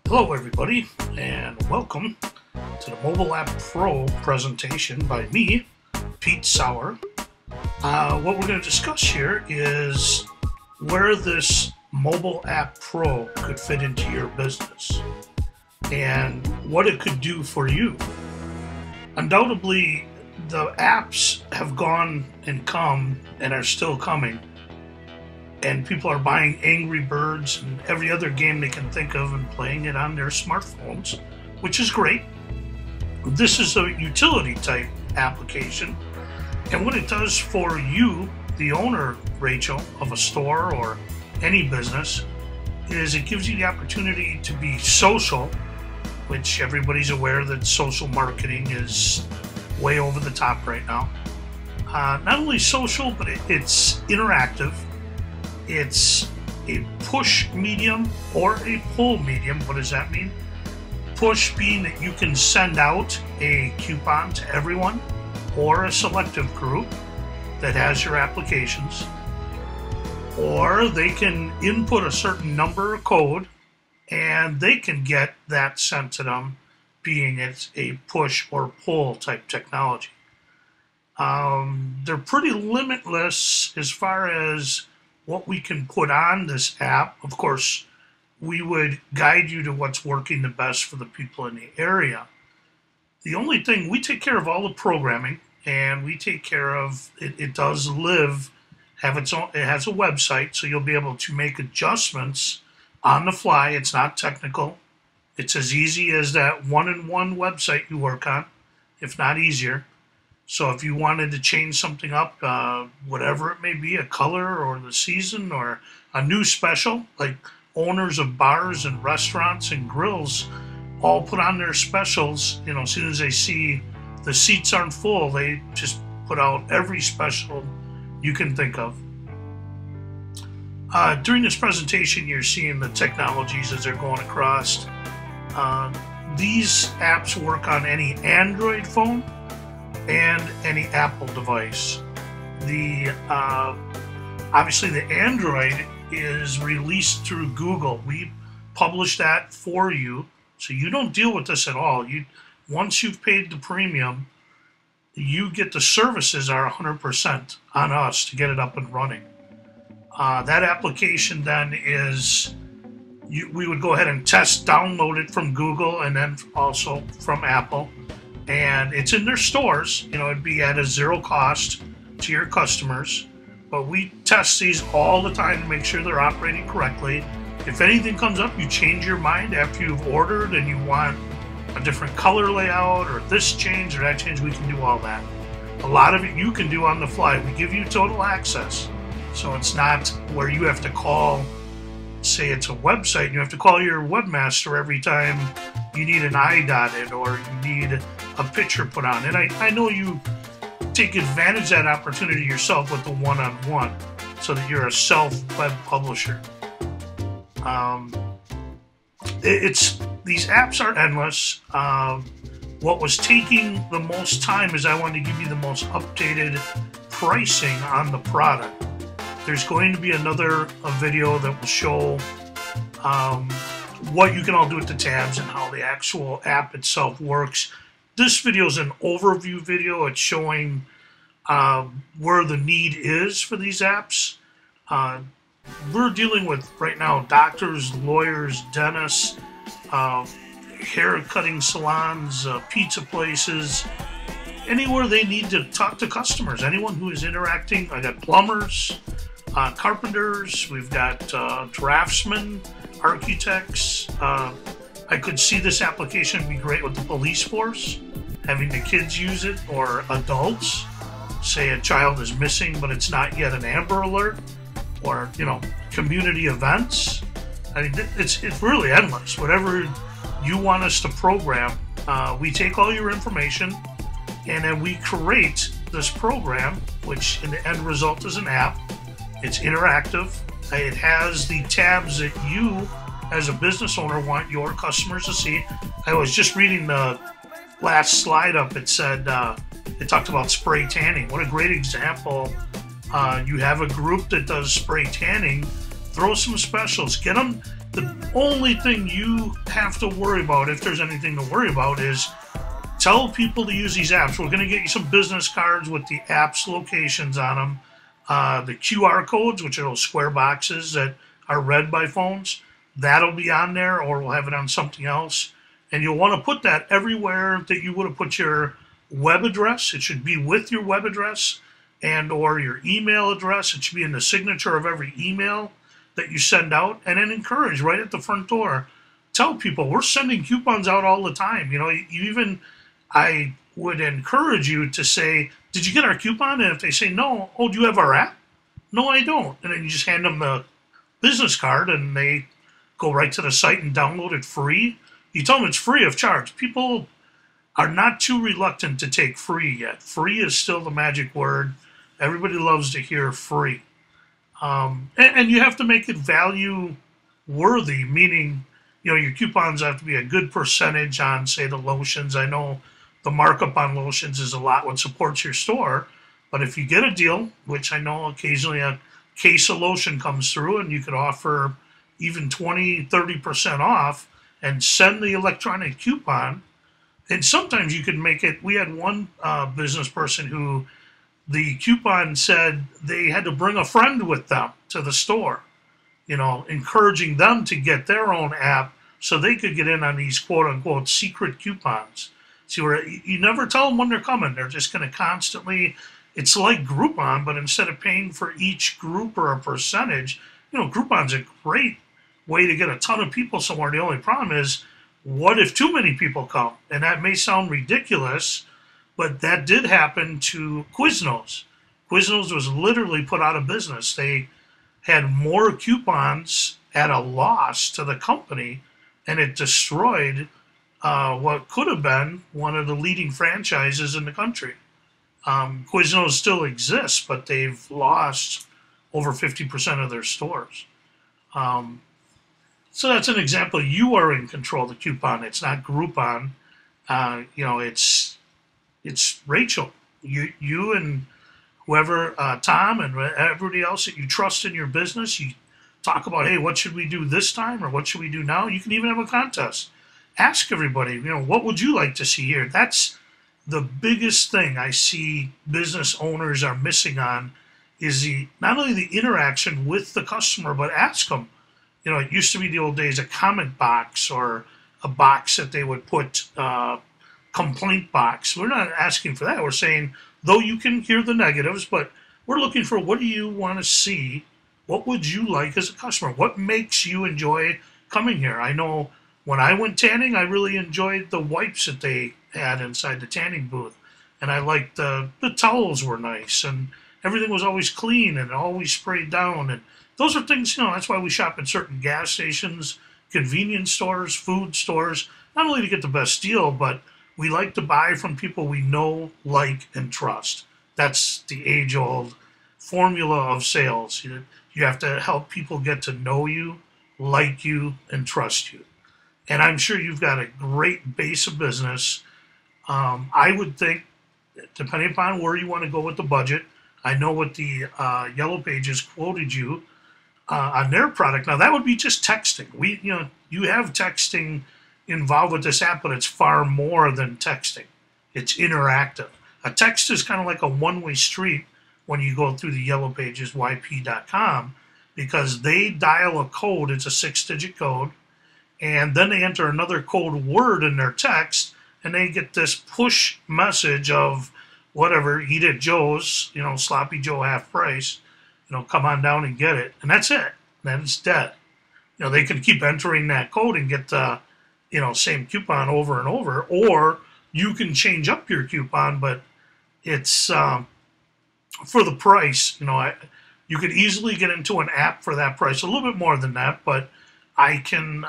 Hello everybody, and welcome to the Mobile App Pro presentation by me, Pete Sauer. What we're going to discuss here is where this Mobile App Pro could fit into your business and what it could do for you. Undoubtedly, the apps have gone and come and are still coming, and people are buying Angry Birds and every other game they can think of and playing it on their smartphones, which is great. This is a utility type application, and what it does for you, the owner, Rachel, of a store or any business, is it gives you the opportunity to be social, which everybody's aware that social marketing is way over the top right now. Not only social, but it's interactive. It's a push medium or a pull medium. What does that mean? Push being that you can send out a coupon to everyone or a selective group that has your applications, or they can input a certain number of code and they can get that sent to them, being it's a push or pull type technology. They're pretty limitless as far as what we can put on this app. Of course, we would guide you to what's working the best for the people in the area. The only thing, we take care of all the programming, and we take care of it. It does have its own, it has a website, so you'll be able to make adjustments on the fly. It's not technical. It's as easy as that one-in-one website you work on, if not easier. So if you wanted to change something up, whatever it may be, a color or the season or a new special, like owners of bars and restaurants and grills all put on their specials, as soon as they see the seats aren't full, they just put out every special you can think of. During this presentation, you're seeing the technologies as they're going across. These apps work on any Android phone and any Apple device. Obviously the Android is released through Google. We publish that for you, so you don't deal with this at all. Once you've paid the premium, you get the services are 100% on us to get it up and running. That application then is, we would go ahead and download it from Google and then also from Apple. And it's in their stores. It'd be at a zero cost to your customers. But we test these all the time to make sure they're operating correctly. If anything comes up, you change your mind after you've ordered and you want a different color layout or this change or that change, we can do all that. A lot of it you can do on the fly. We give you total access. So it's not where you have to call, say it's a website, and you have to call your webmaster every time you need an eye dotted or you need a picture put on. And I know you take advantage of that opportunity yourself with the one-on-one, so that you're a self-web publisher. These apps are endless. What was taking the most time is I wanted to give you the most updated pricing on the product. There's going to be a video that will show what you can all do with the tabs and how the actual app itself works. This video is an overview video. It's showing where the need is for these apps. We're dealing with, right now, doctors, lawyers, dentists, hair cutting salons, pizza places, anywhere they need to talk to customers, anyone who is interacting. I got plumbers, carpenters, we've got draftsmen, architects. I could see this application be great with the police force, having the kids use it, or adults. Say a child is missing, but it's not yet an Amber Alert, or community events. I mean, it's really endless. Whatever you want us to program, we take all your information, and then we create this program, which in the end result is an app. It's interactive. It has the tabs that you, as a business owner, want your customers to see. I was just reading the last slide up. It said, it talked about spray tanning. What a great example. You have a group that does spray tanning. Throw some specials. Get them The only thing you have to worry about, if there's anything to worry about, is tell people to use these apps. We're going to get you some business cards with the apps locations on them. The QR codes, which are those square boxes that are read by phones, that'll be on there, or we'll have it on something else. And you'll want to put that everywhere that you would have put your web address. It should be with your web address and or your email address. It should be in the signature of every email that you send out. And then encourage right at the front door. Tell people we're sending coupons out all the time. You know, I would encourage you to say, did you get our coupon? And if they say no, oh, do you have our app? No, I don't. And then you just hand them the business card and they go right to the site and download it free. You tell them it's free of charge. People are not too reluctant to take free yet. Free is still the magic word. Everybody loves to hear free. And you have to make it value worthy, meaning, you know, your coupons have to be a good percentage on, say, the lotions. I know the markup on lotions is a lot what supports your store, but if you get a deal, which I know occasionally a case of lotion comes through and you could offer even 20-30% off and send the electronic coupon. And sometimes you could make it. We had one business person who the coupon said they had to bring a friend with them to the store, you know, encouraging them to get their own app so they could get in on these quote unquote secret coupons. See, where you never tell them when they're coming. They're just going to constantly, it's like Groupon, but instead of paying for each group or a percentage, you know, Groupon's a great way to get a ton of people somewhere. The only problem is, what if too many people come? And that may sound ridiculous, but that did happen to Quiznos. Quiznos was literally put out of business. They had more coupons at a loss to the company, and it destroyed what could have been one of the leading franchises in the country. Quiznos still exists, but they've lost over 50% of their stores. So that's an example. You are in control of the coupon. It's not Groupon. You know, it's Rachel. You and whoever, Tom and everybody else that you trust in your business. You talk about, hey, what should we do this time, or what should we do now? You can even have a contest. Ask everybody, you know, what would you like to see here? That's the biggest thing I see business owners are missing on, is not only the interaction with the customer, but ask them. You know, it used to be the old days, a comment box or a box that they would put complaint box. We're not asking for that. We're saying, though you can hear the negatives, but we're looking for, what do you want to see? What would you like as a customer? What makes you enjoy coming here? I know when I went tanning, I really enjoyed the wipes that they had inside the tanning booth. And I liked the towels were nice, and everything was always clean and always sprayed down. And those are things, you know, that's why we shop at certain gas stations, convenience stores, food stores, not only to get the best deal, but we like to buy from people we know, like, and trust. That's the age-old formula of sales. You have to help people get to know you, like you, and trust you. And I'm sure you've got a great base of business. I would think, depending upon where you want to go with the budget, I know what the Yellow Pages quoted you on their product. Now that would be just texting. You have texting involved with this app, but it's far more than texting. It's interactive. A text is kind of like a one-way street when you go through the Yellow Pages, YP.com, because they dial a code. It's a 6-digit code, and then they enter another code word in their text, and they get this push message of whatever, eat at Joe's, you know, sloppy Joe half price, you know, come on down and get it. And that's it. Then it's dead. You know, they can keep entering that code and get the, you know, same coupon over and over, or you can change up your coupon, but it's for the price. You know, you could easily get into an app for that price, a little bit more than that, but I can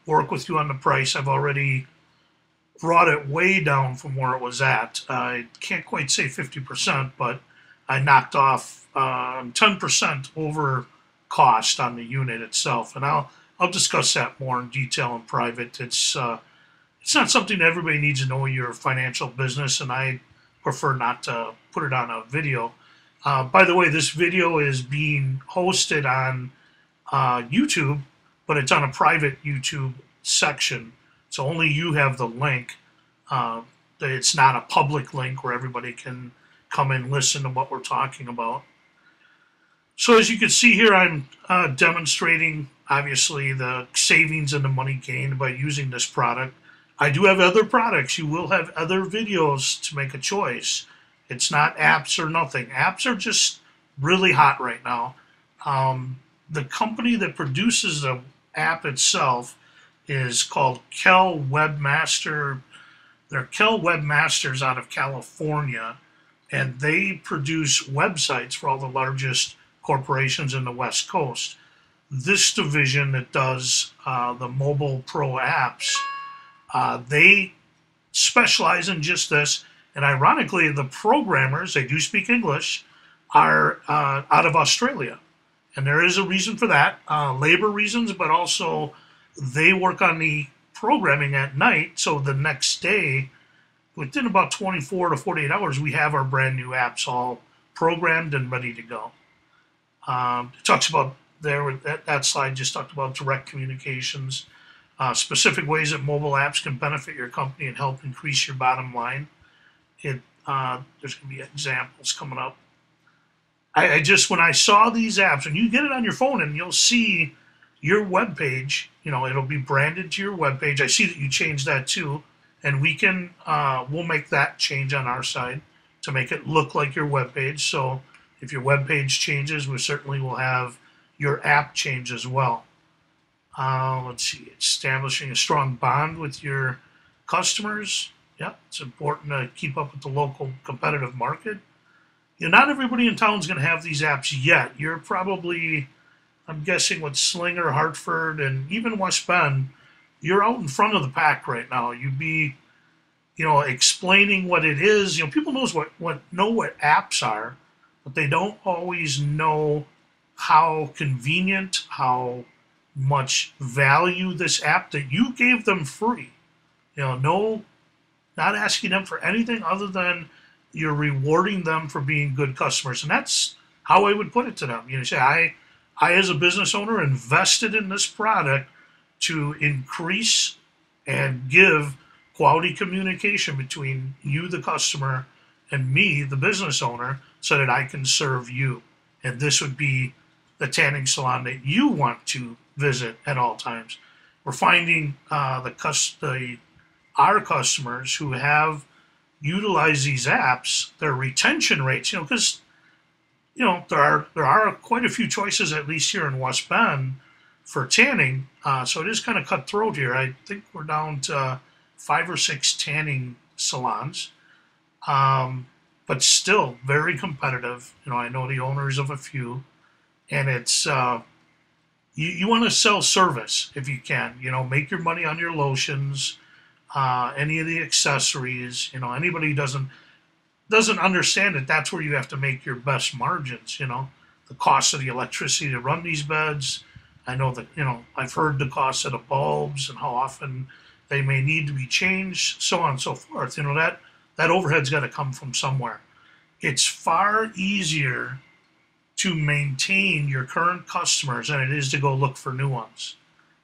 work with you on the price. I've already brought it way down from where it was at. I can't quite say 50%, but I knocked off 10% over cost on the unit itself, and I'll discuss that more in detail in private. It's not something that everybody needs to know your financial business, and I prefer not to put it on a video. By the way, this video is being hosted on YouTube, but it's on a private YouTube section. So only you have the link. It's not a public link where everybody can come and listen to what we're talking about. So as you can see here, I'm demonstrating, obviously, the savings and the money gained by using this product. I do have other products. You will have other videos to make a choice. It's not apps or nothing. Apps are just really hot right now. The company that produces the app itself is called Kel Webmaster. They're Kel Webmasters out of California, and they produce websites for all the largest corporations in the West Coast. This division that does the mobile pro apps, they specialize in just this. And ironically, the programmers, they do speak English, are out of Australia. And there is a reason for that, labor reasons, but also they work on the programming at night. So the next day, within about 24 to 48 hours, we have our brand new apps all programmed and ready to go. It talks about there, that slide just talked about direct communications, specific ways that mobile apps can benefit your company and help increase your bottom line. There's going to be examples coming up. I just, when I saw these apps, and you get it on your phone and you'll see your web page, you know, it'll be branded to your web page. I see that you changed that too, and we can, we'll make that change on our side to make it look like your web page. So if your web page changes, we certainly will have your app change as well. Let's see, establishing a strong bond with your customers. Yeah, it's important to keep up with the local competitive market. You know, not everybody in town is going to have these apps yet. You're probably, I'm guessing with Slinger, Hartford, and even West Bend, you're out in front of the pack right now. You'd be, you know, explaining what it is. You know, people know what apps are, but they don't always know how convenient, how much value this app that you gave them free. You know, not asking them for anything other than you're rewarding them for being good customers. And that's how I would put it to them. You know, say, I as a business owner invested in this product to increase and give quality communication between you, the customer, and me, the business owner, so that I can serve you. And this would be the tanning salon that you want to visit at all times. We're finding our customers who have utilized these apps, their retention rates, you know, because, you know, there are quite a few choices, at least here in West Bend, for tanning. So it is kind of cutthroat here. I think we're down to 5 or 6 tanning salons, but still very competitive. You know, I know the owners of a few, and it's you want to sell service if you can. You know, make your money on your lotions, any of the accessories. You know, anybody who doesn't understand it, that's where you have to make your best margins. You know, the cost of the electricity to run these beds. I know that, you know, I've heard the cost of the bulbs and how often they may need to be changed, so on and so forth. You know, that overhead's got to come from somewhere. It's far easier to maintain your current customers than it is to go look for new ones.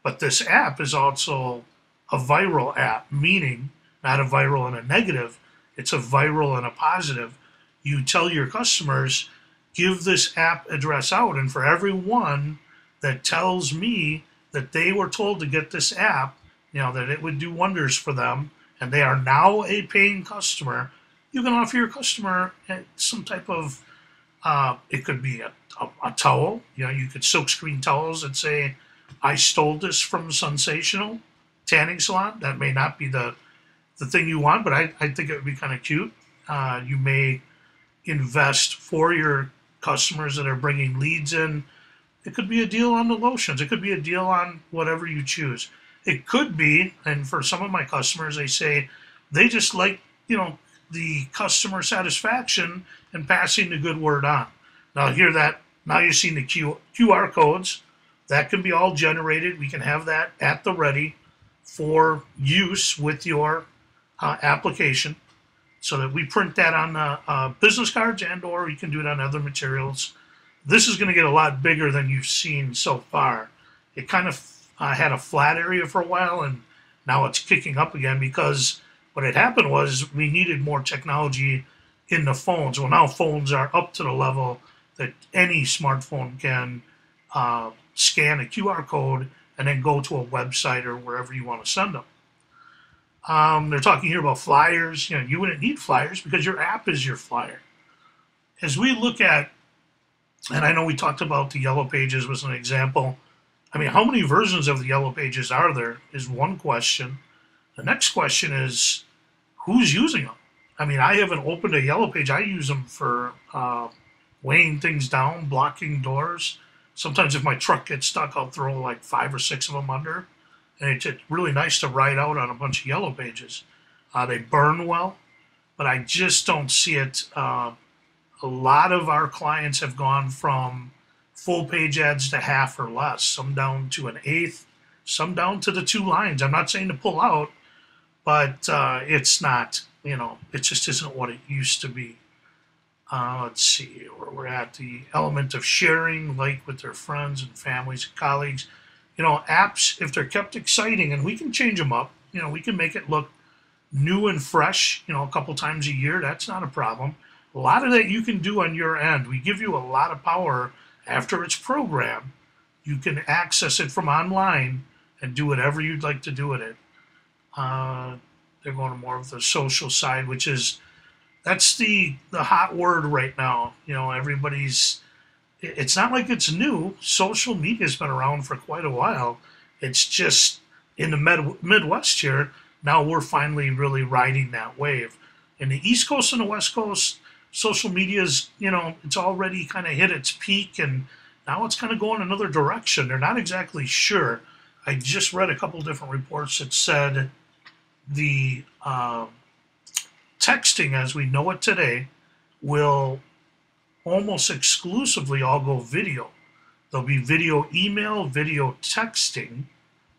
But this app is also a viral app, meaning not a viral and a negative, it's a viral and a positive. You tell your customers, give this app address out, and for every one that tells me that they were told to get this app, you know, that it would do wonders for them, and they are now a paying customer, you can offer your customer some type of, it could be a towel. You know, you could silkscreen towels that say, I stole this from Sensational Tanning Salon. That may not be the thing you want, but I think it would be kind of cute. You may invest for your customers that are bringing leads in. It could be a deal on the lotions. It could be a deal on whatever you choose. It could be, and for some of my customers, they say they just like, you know, the customer satisfaction and passing the good word on. Now hear that. Now you've seen the QR codes. That can be all generated. We can have that at the ready for use with your application, so that we print that on business cards, and or you can do it on other materials. This is going to get a lot bigger than you've seen so far. It kind of had a flat area for a while, and now it's kicking up again because what had happened was we needed more technology in the phones. Well, now phones are up to the level that any smartphone can scan a QR code and then go to a website or wherever you want to send them. They're talking here about flyers. You know, you wouldn't need flyers because your app is your flyer. As we look at, and I know we talked about the Yellow Pages was an example. I mean, how many versions of the Yellow Pages are there is one question. The next question is, who's using them? I mean, I haven't opened a Yellow Page. I use them for weighing things down, blocking doors. Sometimes if my truck gets stuck, I'll throw like 5 or 6 of them under. And it's really nice to write out on a bunch of Yellow Pages. They burn well, but I just don't see it. A lot of our clients have gone from full page ads to half or less, some down to an eighth, some down to the 2 lines. I'm not saying to pull out, but it's not, you know, it just isn't what it used to be. Let's see where we're at. The element of sharing, like with their friends and families and colleagues. You know, apps, if they're kept exciting, and we can change them up, you know, we can make it look new and fresh, you know, a couple times a year. That's not a problem. A lot of that you can do on your end. We give you a lot of power after it's programmed. You can access it from online and do whatever you'd like to do with it. They're going to more of the social side, which is, that's the hot word right now. You know, everybody's, it's not like it's new. Social media's been around for quite a while. It's just in the Midwest here, now we're finally really riding that wave. In the East Coast and the West Coast, social media's, you know, it's already kind of hit its peak, and now it's kind of going another direction. They're not exactly sure. I just read a couple different reports that said the texting as we know it today will almost exclusively all go video. There'll be video email, video texting,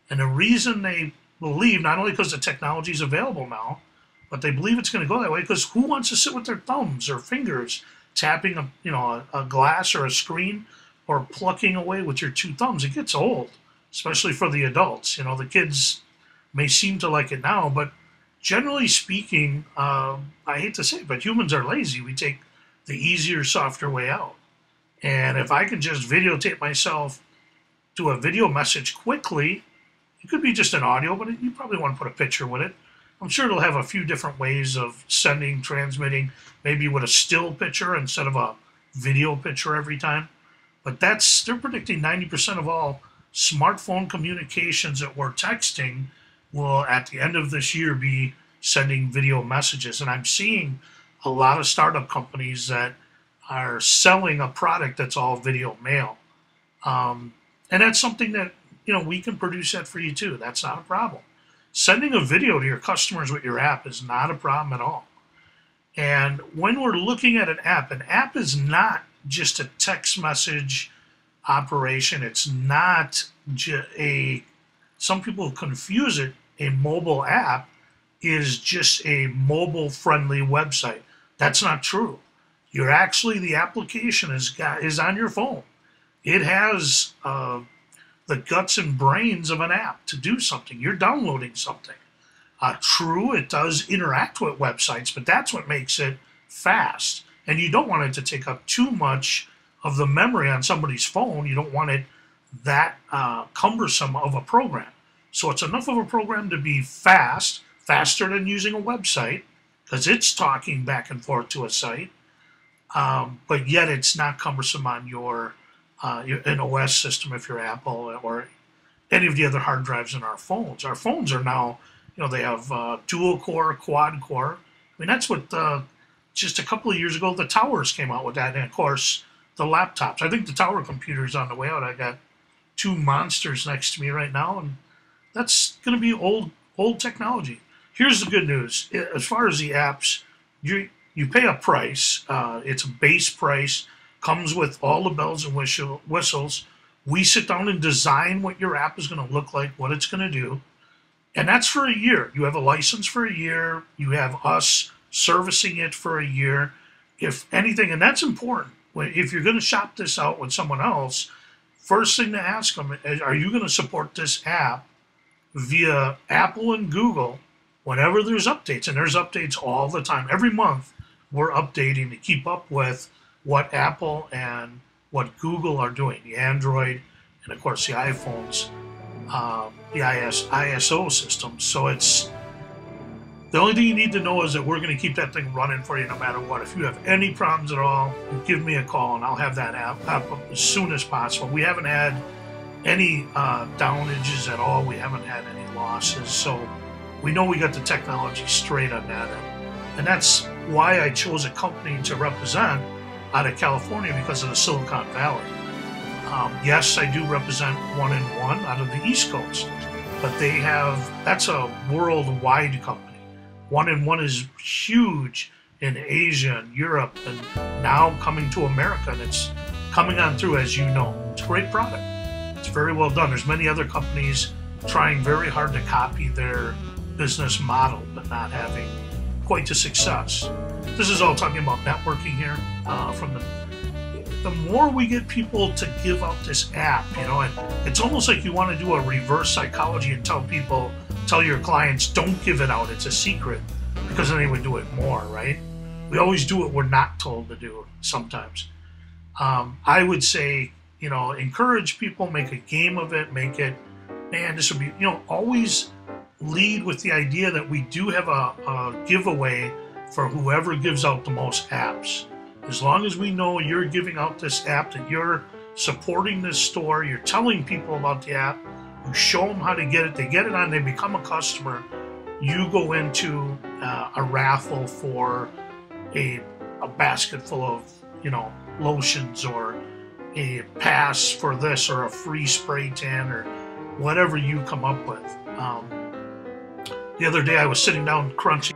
and the reason they believe, not only because the technology is available now, but they believe it's going to go that way because who wants to sit with their thumbs or fingers tapping a glass or a screen or plucking away with your 2 thumbs? It gets old, especially for the adults. You know, the kids may seem to like it now, but generally speaking, I hate to say it, but humans are lazy. We take the easier, softer way out. And if I can just videotape myself, do a video message quickly, it could be just an audio, but you probably want to put a picture with it. I'm sure it'll have a few different ways of sending, transmitting, maybe with a still picture instead of a video picture every time. But they're predicting 90% of all smartphone communications that we're texting will, at the end of this year, be sending video messages. And I'm seeing a lot of startup companies that are selling a product that's all video mail. And that's something that, you know, we can produce that for you too. That's not a problem. Sending a video to your customers with your app is not a problem at all. And when we're looking at an app is not just a text message operation. It's not some people confuse it. A mobile app is just a mobile friendly website. That's not true. The application is on your phone. It has the guts and brains of an app to do something. You're downloading something. True, it does interact with websites, but that's what makes it fast. And you don't want it to take up too much of the memory on somebody's phone. You don't want it that cumbersome of a program. So it's enough of a program to be fast, faster than using a website, because it's talking back and forth to a site, but yet it's not cumbersome on an OS system if you're Apple or any of the other hard drives in our phones. Our phones are now, you know, they have dual core, quad core. I mean, that's what just a couple of years ago the towers came out with that, and of course the laptops. I think the tower computer's on the way out. I got 2 monsters next to me right now, and that's going to be old technology. Here's the good news. As far as the apps, you pay a price. It's a base price. Comes with all the bells and whistles. We sit down and design what your app is going to look like, what it's going to do. And that's for a year. You have a license for a year. You have us servicing it for a year. If anything, and that's important. If you're going to shop this out with someone else, first thing to ask them is, are you going to support this app via Apple and Google whenever there's updates? And there's updates all the time. Every month, we're updating to keep up with what Apple and what Google are doing, the Android, and of course the iPhones, the ISO systems. So it's the only thing you need to know is that we're going to keep that thing running for you no matter what. If you have any problems at all, you give me a call and I'll have that app up as soon as possible. We haven't had any downages at all. We haven't had any losses. So we know we got the technology straight on that. And that's why I chose a company to represent out of California, because of the Silicon Valley. Yes, I do represent 1&1 out of the East Coast, but that's a worldwide company. 1&1 is huge in Asia and Europe, and now coming to America, and it's coming on through, as you know. It's a great product. It's very well done. There's many other companies trying very hard to copy their business model, but not having quite the success. This is all talking about networking here. The more we get people to give out this app, and it's almost like you want to do a reverse psychology and tell your clients, don't give it out, it's a secret, because then they would do it more, right? We always do what we're not told to do sometimes. I would say, encourage people, make a game of it, this would be, always lead with the idea that we do have a giveaway for whoever gives out the most apps. As long as we know you're giving out this app, that you're supporting this store, you're telling people about the app, you show them how to get it, they get it on, they become a customer, you go into a raffle for a basket full of, lotions, or a pass for this, or a free spray tan, or whatever you come up with. The other day I was sitting down crunching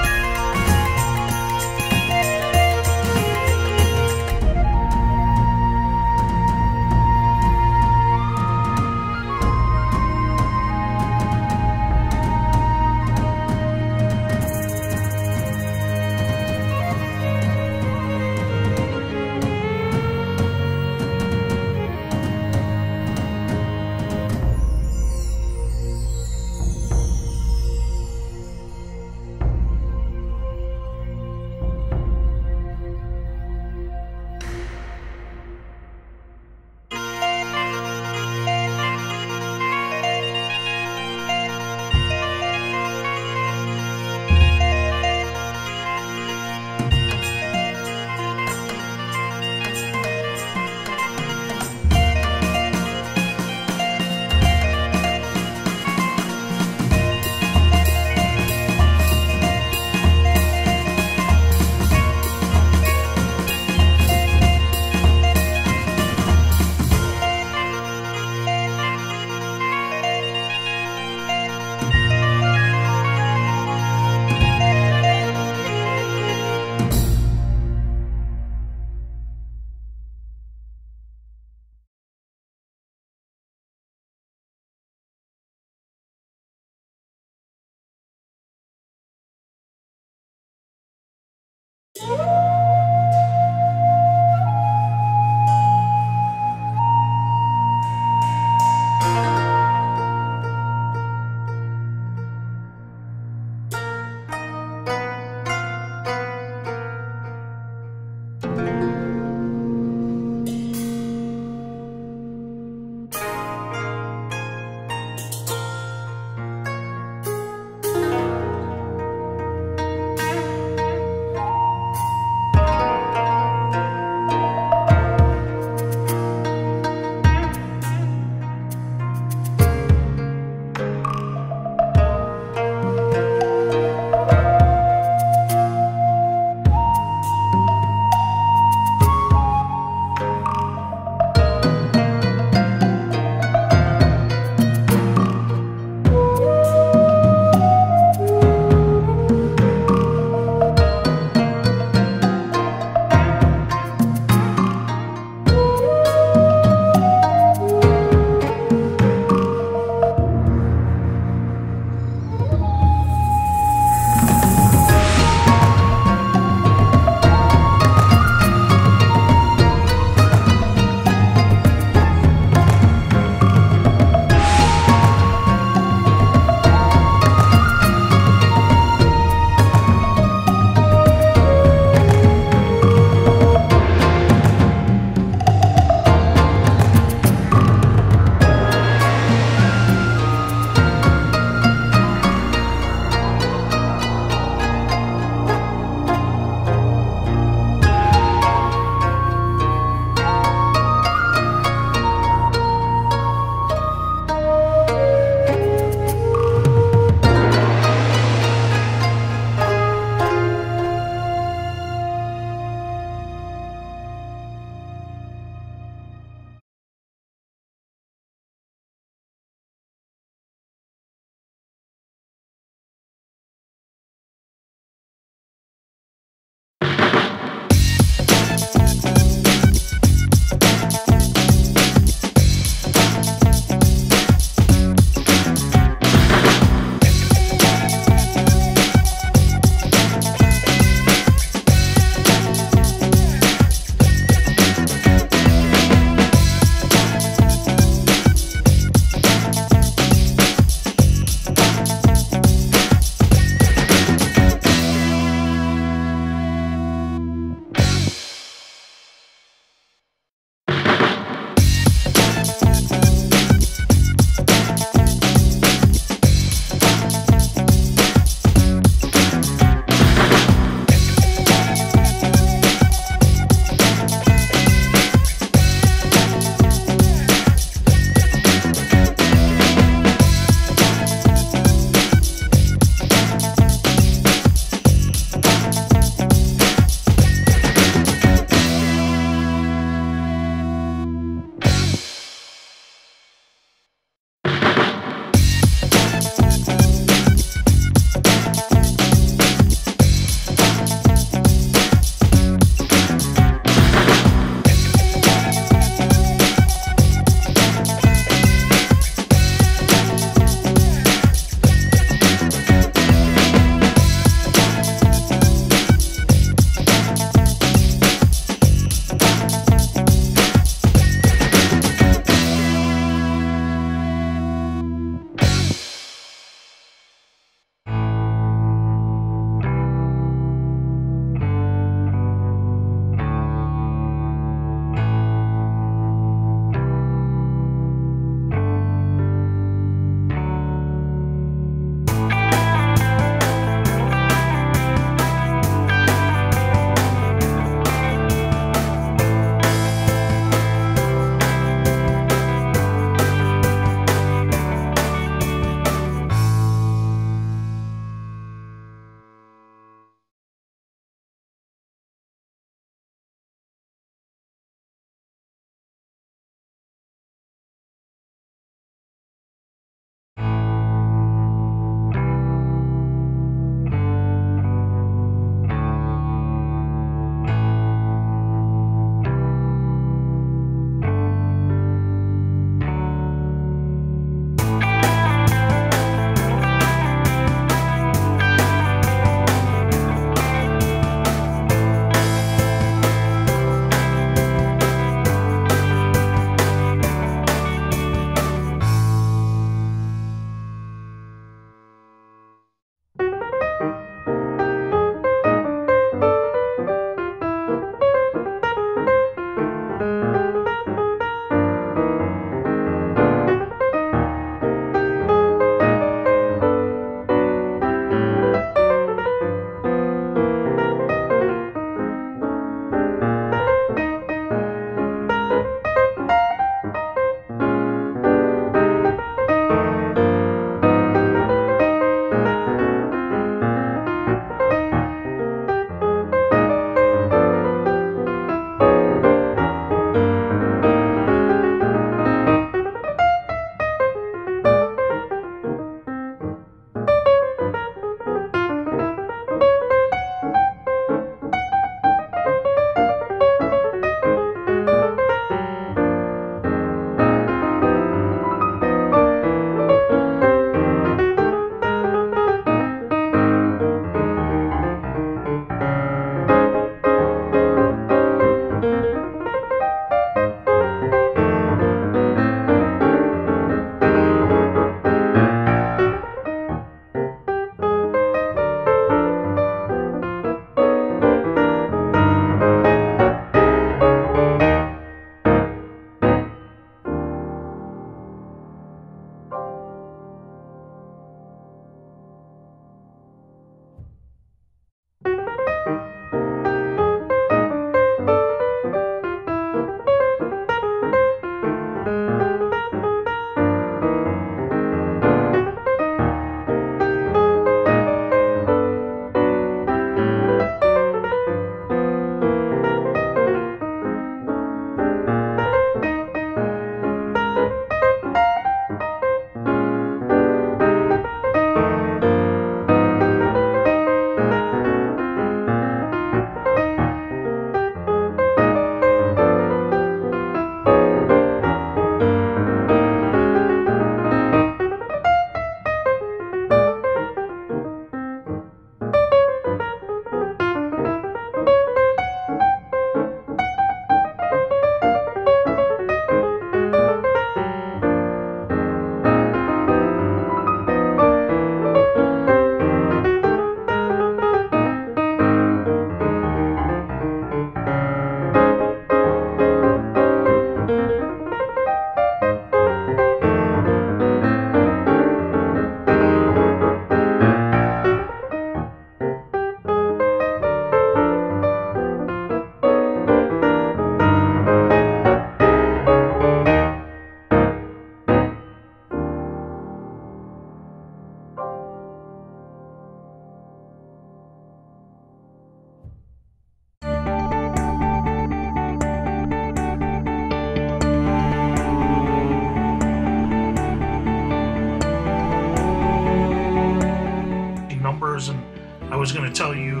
was going to tell you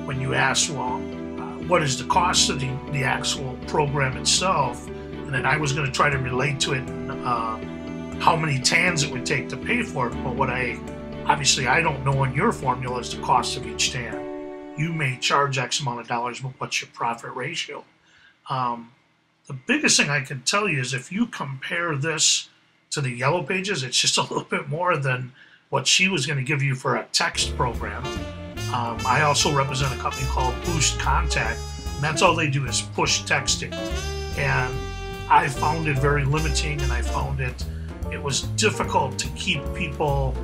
when you asked, well, what is the cost of the actual program itself? And then I was going to try to relate to it how many tans it would take to pay for it. But obviously I don't know in your formula is the cost of each tan. You may charge X amount of dollars, but what's your profit ratio? The biggest thing I can tell you is if you compare this to the Yellow Pages, it's just a little bit more than what she was going to give you for a text program. I also represent a company called Boost Contact, and that's all they do is push texting. And I found it very limiting, and I found it was difficult to keep people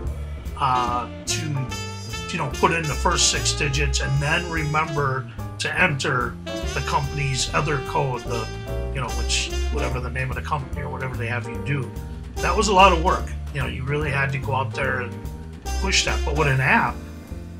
to put in the first 6 digits and then remember to enter the company's other code, which whatever the name of the company or whatever they have you do. That was a lot of work. You really had to go out there and push that. But with an app,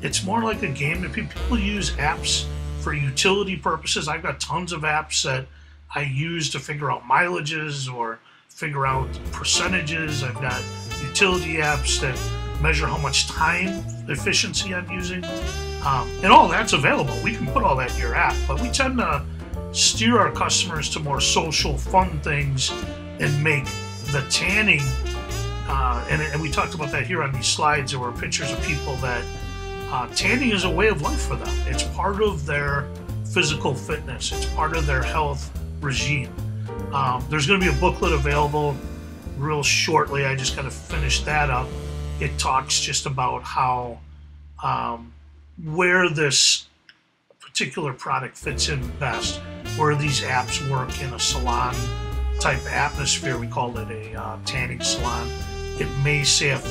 it's more like a game. If people use apps for utility purposes, I've got tons of apps that I use to figure out mileages or figure out percentages. I've got utility apps that measure how much time efficiency I'm using. And all that's available. We can put all that in your app, but we tend to steer our customers to more social, fun things and make the tanning, and we talked about that here on these slides. There were pictures of people that tanning is a way of life for them. It's part of their physical fitness. It's part of their health regime. There's going to be a booklet available real shortly. I just got to finish that up. It talks just about how where this particular product fits in best, where these apps work in a salon type atmosphere. We call it a tanning salon. It may say if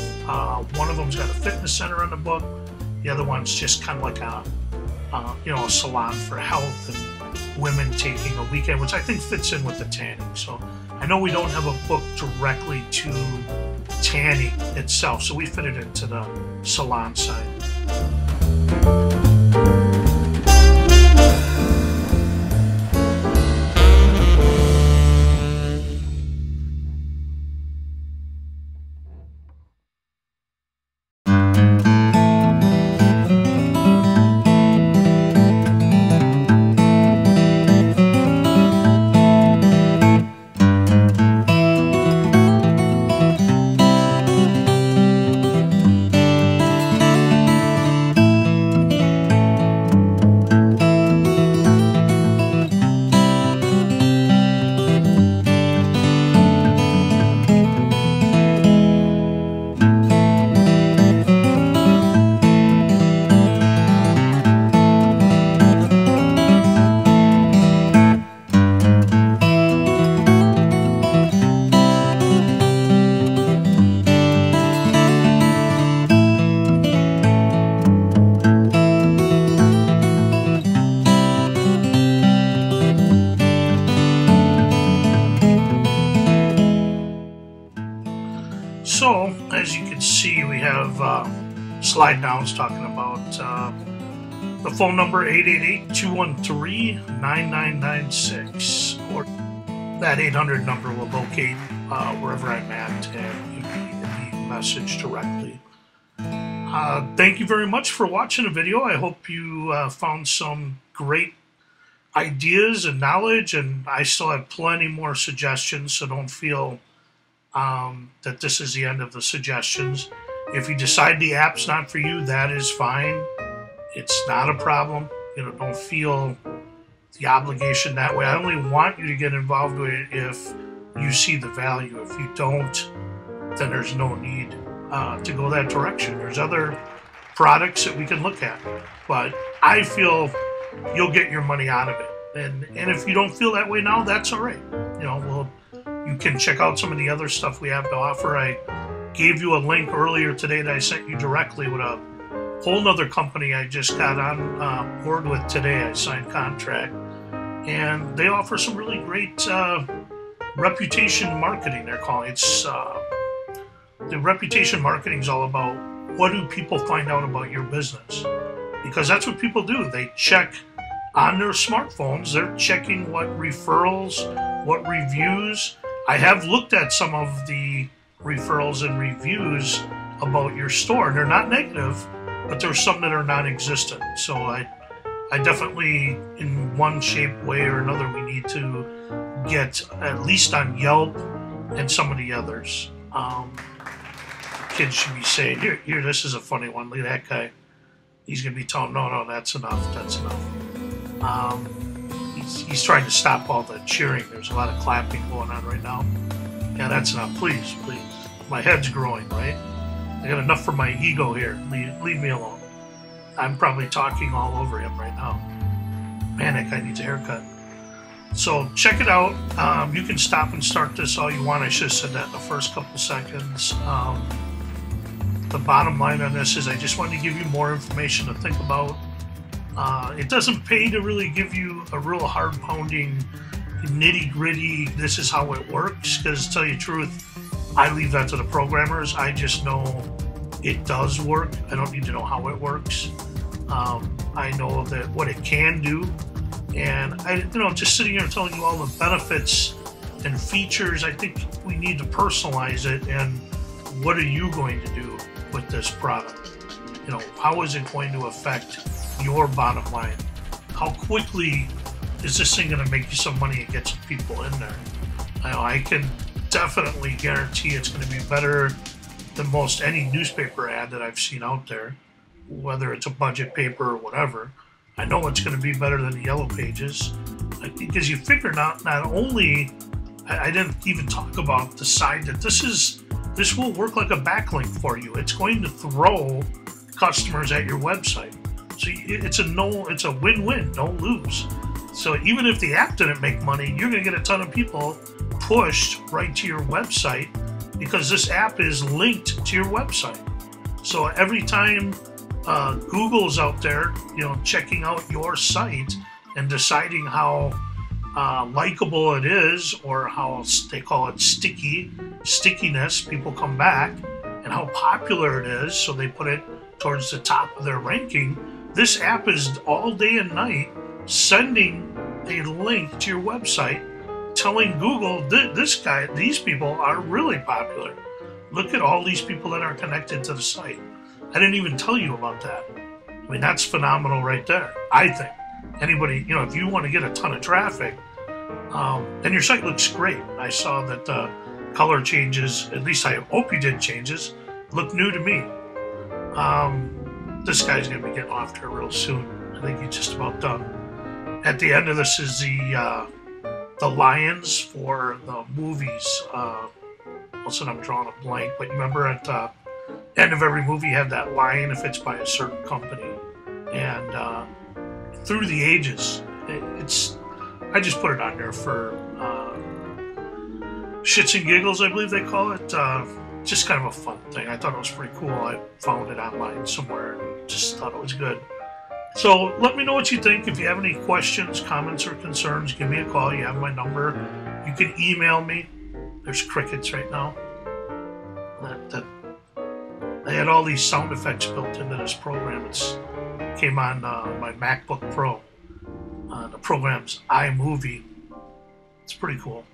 one of them's got a fitness center in the book, the other one's just kind of like a salon for health and women taking a weekend, which I think fits in with the tanning. So I know we don't have a book directly to tanning itself, so we fit it into the salon side. So, as you can see, we have slide downs talking about the phone number 888-213-9996, or that 800 number will locate wherever I'm at and you can get the message directly. Thank you very much for watching the video. I hope you found some great ideas and knowledge, and I still have plenty more suggestions, so don't feel that this is the end of the suggestions. If you decide the app's not for you, that is fine. It's not a problem. Don't feel the obligation that way. I only want you to get involved with it if you see the value. If you don't, then there's no need to go that direction. There's other products that we can look at, but I feel you'll get your money out of it. And if you don't feel that way now, that's all right. You can check out some of the other stuff we have to offer. I gave you a link earlier today that I sent you directly with a whole nother company I just got on board with today. I signed contract, and they offer some really great reputation marketing. They're calling it. The reputation marketing is all about what do people find out about your business, because that's what people do. They check on their smartphones. They're checking what referrals, what reviews. I have looked at some of the referrals and reviews about your store, and they're not negative, but there's some that are non-existent. So I definitely, in one shape, way, or another, we need to get at least on Yelp and some of the others. Kids should be saying, here, this is a funny one. Look at that guy. He's going to be telling, no, that's enough, that's enough. He's trying to stop all the cheering. There's a lot of clapping going on right now. Yeah, that's enough. Please. My head's growing, right? I got enough for my ego here. Leave me alone. I'm probably talking all over him right now. Manic, I need a haircut. So check it out. You can stop and start this all you want. I should have said that in the first couple seconds. The bottom line on this is I just wanted to give you more information to think about. It doesn't pay to really give you a real hard-pounding, nitty-gritty, this is how it works, because to tell you the truth, I leave that to the programmers. I just know it does work. I don't need to know how it works. I know that what it can do, and just sitting here telling you all the benefits and features, I think we need to personalize it. And what are you going to do with this product? How is it going to affect your bottom line? How quickly is this thing going to make you some money and get some people in there? I can definitely guarantee it's going to be better than most any newspaper ad that I've seen out there, whether it's a budget paper or whatever. I know it's going to be better than the Yellow Pages, because you figure not only, I didn't even talk about the side that this will work like a backlink for you. It's going to throw customers at your website. So it's a win-win, no lose. So even if the app didn't make money, you're going to get a ton of people pushed right to your website because this app is linked to your website. So every time Google's out there, checking out your site and deciding how likable it is, or how they call it stickiness, people come back, and how popular it is, so they put it towards the top of their ranking. This app is all day and night sending a link to your website, telling Google, these people are really popular. Look at all these people that are connected to the site. I didn't even tell you about that. I mean, that's phenomenal right there, I think. Anybody, if you want to get a ton of traffic, and your site looks great. I saw that the color changes, at least I hope you did changes, look new to me. This guy's going to be getting off there real soon. I think he's just about done. At the end of this is the lions for the movies. Also, I'm drawing a blank, but you remember at the end of every movie you have that lion if it's by a certain company. And through the ages, I just put it on there for shits and giggles, I believe they call it. Just kind of a fun thing. I thought it was pretty cool. I found it online somewhere and just thought it was good. So let me know what you think. If you have any questions, comments, or concerns, give me a call. You have my number. You can email me. There's crickets right now. I had all these sound effects built into this program. It came on my MacBook Pro. The program's iMovie. It's pretty cool.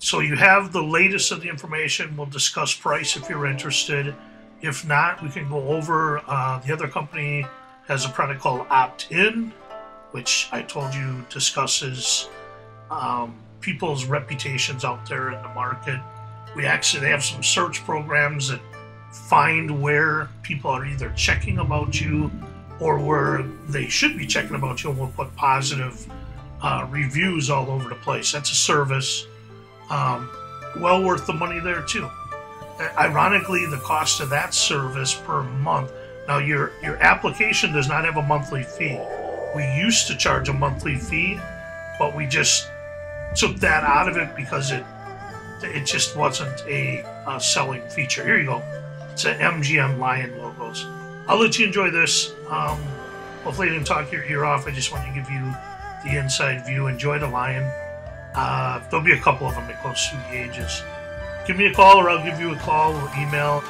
So you have the latest of the information. We'll discuss price if you're interested. If not, we can go over the other company has a product called Opt-in, which I told you discusses people's reputations out there in the market. They have some search programs that find where people are either checking about you or where they should be checking about you, and we'll put positive reviews all over the place. That's a service. Well worth the money there too. Ironically, the cost of that service per month. Now your application does not have a monthly fee. We used to charge a monthly fee, but we just took that out of it because it just wasn't a selling feature. Here you go. It's an MGM Lion logos. I'll let you enjoy this. Hopefully I didn't talk your ear off. I just wanted to give you the inside view. Enjoy the lion. There'll be a couple of them that goes through the ages. Give me a call, or I'll give you a call or email.